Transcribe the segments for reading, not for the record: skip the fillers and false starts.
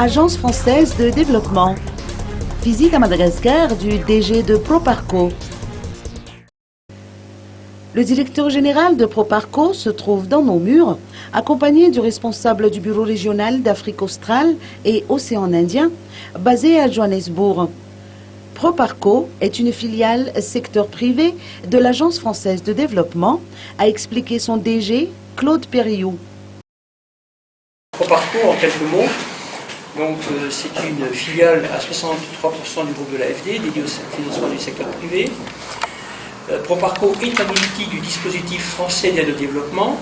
Agence française de développement. Visite à Madagascar du DG de Proparco. Le directeur général de Proparco se trouve dans nos murs, accompagné du responsable du bureau régional d'Afrique australe et Océan Indien, basé à Johannesburg. Proparco est une filiale secteur privé de l'Agence française de développement, a expliqué son DG, Claude Périou. Proparco, en quelques mots, c'est une filiale à 63% du groupe de l'AFD, dédiée au financement du secteur privé. Proparco est habilité du dispositif français d'aide au développement,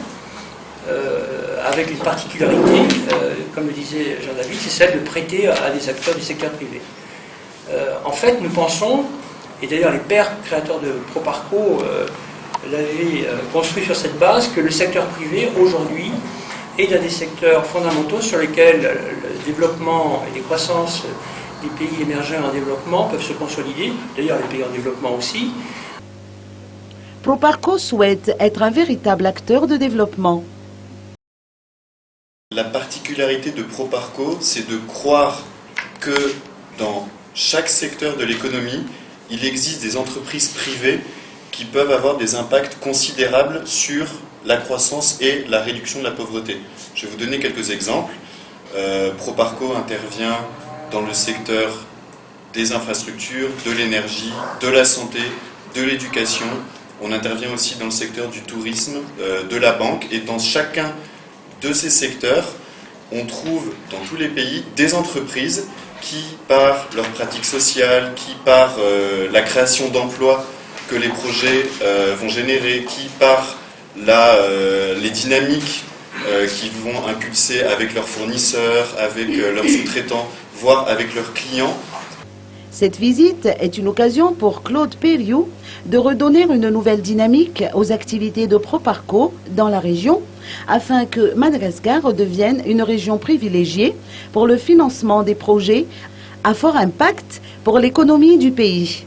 avec une particularité, comme le disait Jean-David, c'est celle de prêter à des acteurs du secteur privé. En fait, nous pensons, et d'ailleurs les pères créateurs de Proparco l'avaient construit sur cette base, que le secteur privé, aujourd'hui, est un des secteurs fondamentaux sur lesquels le développement et les croissances des pays émergents en développement peuvent se consolider, d'ailleurs les pays en développement aussi. Proparco souhaite être un véritable acteur de développement. La particularité de Proparco, c'est de croire que dans chaque secteur de l'économie, il existe des entreprises privées qui peuvent avoir des impacts considérables sur la croissance et la réduction de la pauvreté. Je vais vous donner quelques exemples. Proparco intervient dans le secteur des infrastructures, de l'énergie, de la santé, de l'éducation. On intervient aussi dans le secteur du tourisme, de la banque, et dans chacun de ces secteurs, on trouve dans tous les pays des entreprises qui, par leurs pratiques sociales, qui, par la création d'emplois que les projets vont générer, qui, par les dynamiques qu'ils vont impulser avec leurs fournisseurs, avec leurs sous-traitants, voire avec leurs clients. Cette visite est une occasion pour Claude Périou de redonner une nouvelle dynamique aux activités de Proparco dans la région, afin que Madagascar devienne une région privilégiée pour le financement des projets à fort impact pour l'économie du pays.